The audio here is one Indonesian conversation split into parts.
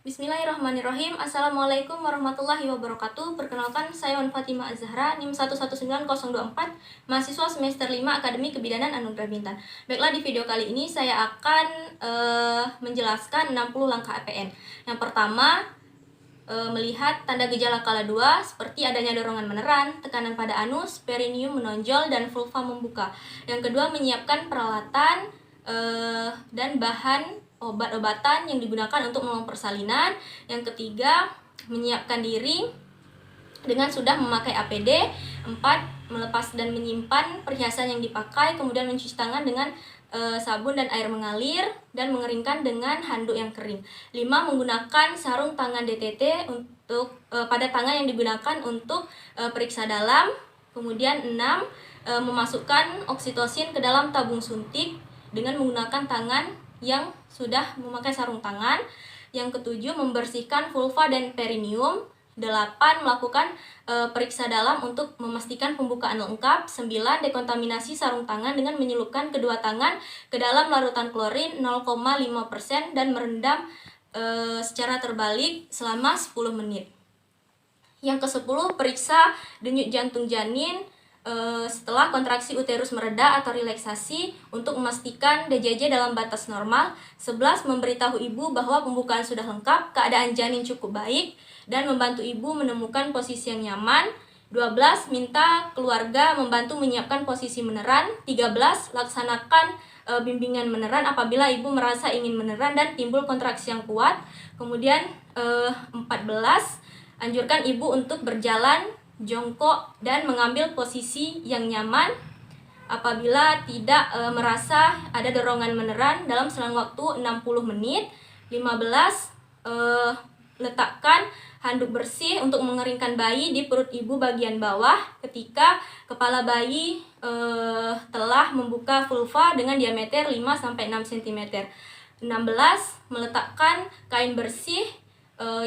Bismillahirrahmanirrahim. Assalamualaikum warahmatullahi wabarakatuh. Perkenalkan, saya Wan Fatimah Az-Zahra, NIM 119024, mahasiswa semester 5 Akademi Kebidanan Anugerah Bintan. Baiklah, di video kali ini saya akan menjelaskan 60 langkah APN. Yang pertama, melihat tanda gejala kala 2 seperti adanya dorongan meneran, tekanan pada anus, perineum menonjol, dan vulva membuka. Yang kedua, menyiapkan peralatan dan bahan obat-obatan yang digunakan untuk menolong persalinan. Yang ketiga, menyiapkan diri dengan sudah memakai APD. 4, melepas dan menyimpan perhiasan yang dipakai, kemudian mencuci tangan dengan sabun dan air mengalir dan mengeringkan dengan handuk yang kering. 5, menggunakan sarung tangan DTT untuk pada tangan yang digunakan untuk periksa dalam. Kemudian 6, memasukkan oksitosin ke dalam tabung suntik dengan menggunakan tangan yang sudah memakai sarung tangan. Yang ketujuh, membersihkan vulva dan perineum. 8, melakukan periksa dalam untuk memastikan pembukaan lengkap. 9, dekontaminasi sarung tangan dengan menyelupkan kedua tangan ke dalam larutan klorin 0,5% dan merendam secara terbalik selama 10 menit. Yang ke-10, periksa denyut jantung janin setelah kontraksi uterus mereda atau relaksasi untuk memastikan DJJ dalam batas normal. 11, memberitahu ibu bahwa pembukaan sudah lengkap, keadaan janin cukup baik, dan membantu ibu menemukan posisi yang nyaman. 12, minta keluarga membantu menyiapkan posisi meneran. 13, laksanakan bimbingan meneran apabila ibu merasa ingin meneran dan timbul kontraksi yang kuat. Kemudian 14, anjurkan ibu untuk berjalan jongkok dan mengambil posisi yang nyaman apabila tidak merasa ada dorongan meneran dalam selang waktu 60 menit. 15, letakkan handuk bersih untuk mengeringkan bayi di perut ibu bagian bawah ketika kepala bayi telah membuka vulva dengan diameter 5-6 cm. 16, meletakkan kain bersih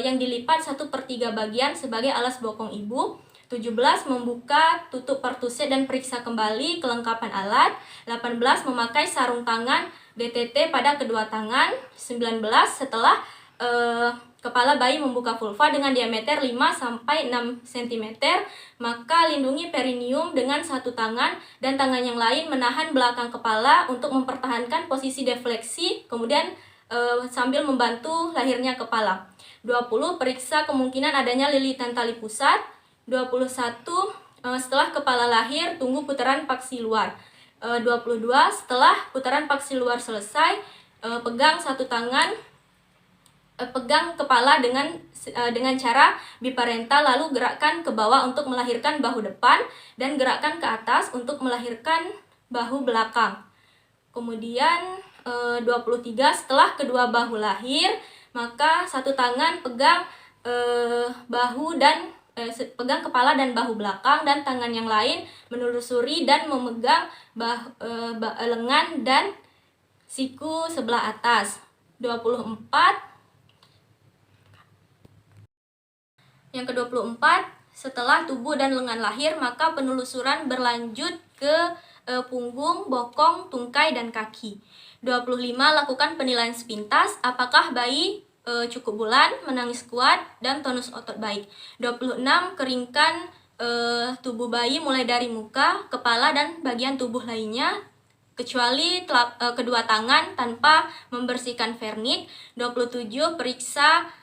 yang dilipat 1/3 bagian sebagai alas bokong ibu. 17, membuka tutup pertussis dan periksa kembali kelengkapan alat. 18, memakai sarung tangan DTT pada kedua tangan. 19, setelah kepala bayi membuka vulva dengan diameter 5-6 cm, maka lindungi perineum dengan satu tangan dan tangan yang lain menahan belakang kepala untuk mempertahankan posisi defleksi, kemudian sambil membantu lahirnya kepala. 20, periksa kemungkinan adanya lilitan tali pusat. 21, setelah kepala lahir, tunggu putaran paksi luar. 22, setelah putaran paksi luar selesai, pegang kepala dengan cara biparental, lalu gerakkan ke bawah untuk melahirkan bahu depan dan gerakkan ke atas untuk melahirkan bahu belakang. Kemudian 23, setelah kedua bahu lahir, maka satu tangan pegang pegang kepala dan bahu belakang, dan tangan yang lain menelusuri dan memegang lengan dan siku sebelah atas. 24, yang ke-24, setelah tubuh dan lengan lahir, maka penelusuran berlanjut ke punggung, bokong, tungkai, dan kaki. 25, lakukan penilaian sepintas apakah bayi cukup bulan, menangis kuat, dan tonus otot baik. 26, keringkan tubuh bayi mulai dari muka, kepala, dan bagian tubuh lainnya kecuali kedua tangan tanpa membersihkan vernik. 27, periksa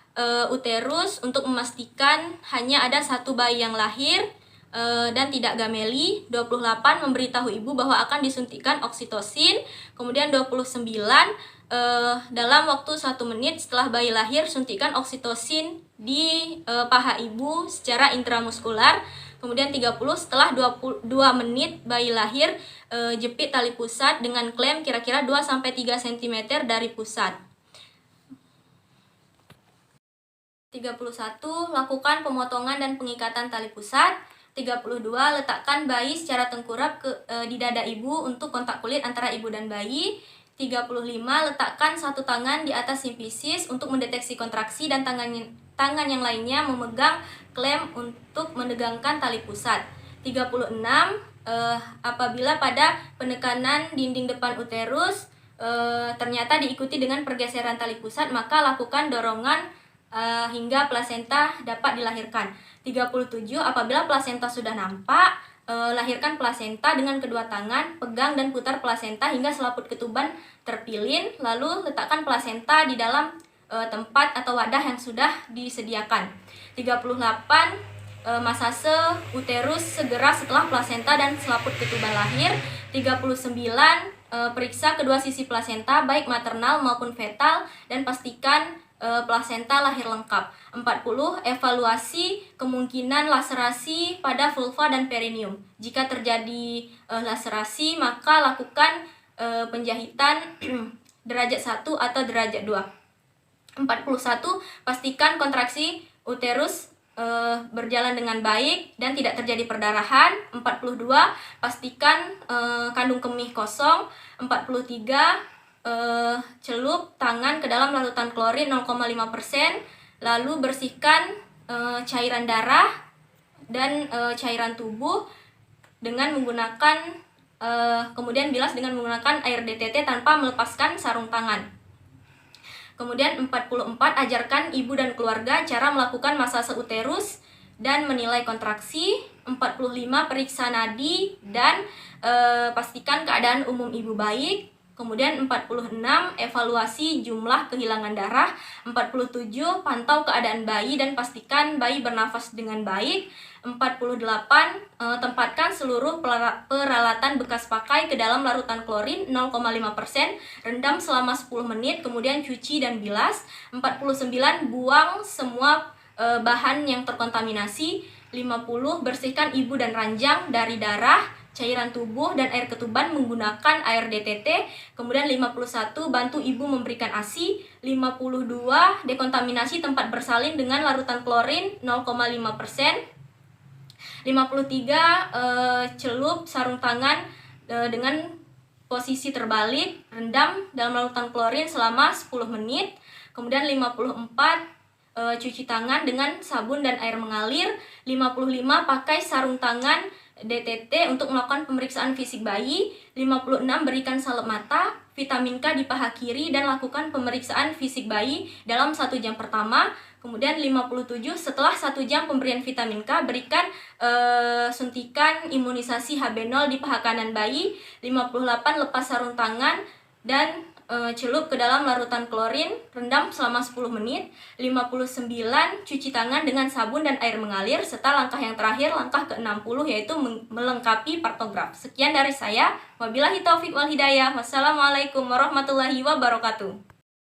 uterus untuk memastikan hanya ada satu bayi yang lahir dan tidak gameli. 28, memberitahu ibu bahwa akan disuntikkan oksitosin. Kemudian 29, dalam waktu 1 menit setelah bayi lahir, suntikan oksitosin di paha ibu secara intramuskular. Kemudian 30, setelah 2 menit bayi lahir, jepit tali pusat dengan klem kira-kira 2-3 cm dari pusat. 31, lakukan pemotongan dan pengikatan tali pusat. 32, letakkan bayi secara tengkurap di dada ibu untuk kontak kulit antara ibu dan bayi. 35, letakkan satu tangan di atas simfisis untuk mendeteksi kontraksi dan tangan yang lainnya memegang klem untuk menegangkan tali pusat. 36, apabila pada penekanan dinding depan uterus ternyata diikuti dengan pergeseran tali pusat, maka lakukan dorongan hingga plasenta dapat dilahirkan. 37. Apabila plasenta sudah nampak, lahirkan plasenta dengan kedua tangan, pegang dan putar plasenta hingga selaput ketuban terpilin, lalu letakkan plasenta di dalam tempat atau wadah yang sudah disediakan. 38. Masase uterus segera setelah plasenta dan selaput ketuban lahir. 39. Periksa kedua sisi plasenta baik maternal maupun fetal dan pastikan plasenta lahir lengkap. 40. Evaluasi kemungkinan laserasi pada vulva dan perineum. Jika terjadi laserasi, maka lakukan penjahitan derajat 1 atau derajat 2. 41. Pastikan kontraksi uterus berjalan dengan baik dan tidak terjadi perdarahan. 42. Pastikan kandung kemih kosong. 43. Celup tangan ke dalam larutan klorin 0,5%, lalu bersihkan cairan darah dan cairan tubuh dengan menggunakan kemudian bilas dengan menggunakan air DTT tanpa melepaskan sarung tangan. Kemudian 44. Ajarkan ibu dan keluarga cara melakukan masase uterus dan menilai kontraksi. 45. Periksa nadi dan pastikan keadaan umum ibu baik. Kemudian 46. Evaluasi jumlah kehilangan darah. 47. Pantau keadaan bayi dan pastikan bayi bernafas dengan baik. 48. Tempatkan seluruh peralatan bekas pakai ke dalam larutan klorin 0,5%, rendam selama 10 menit, kemudian cuci dan bilas. 49. Buang semua bahan yang terkontaminasi. 50. Bersihkan ibu dan ranjang dari darah, cairan tubuh, dan air ketuban menggunakan air DTT. Kemudian 51. Bantu ibu memberikan ASI. 52. Dekontaminasi tempat bersalin dengan larutan klorin 0,5%. 53. Celup sarung tangan dengan posisi terbalik, rendam dalam larutan klorin selama 10 menit. Kemudian 54. Cuci tangan dengan sabun dan air mengalir. 55. Pakai sarung tangan DTT untuk melakukan pemeriksaan fisik bayi. 56. Berikan salep mata, vitamin K di paha kiri, dan lakukan pemeriksaan fisik bayi dalam 1 jam pertama. Kemudian 57. Setelah 1 jam pemberian vitamin K, berikan suntikan imunisasi HB0 di paha kanan bayi. 58. Lepas sarung tangan dan celup ke dalam larutan klorin, rendam selama 10 menit. 59. Cuci tangan dengan sabun dan air mengalir, serta langkah yang terakhir, langkah ke-60, yaitu melengkapi partograf. Sekian dari saya. Wabillahi taufik wal hidayah. Wassalamualaikum warahmatullahi wabarakatuh.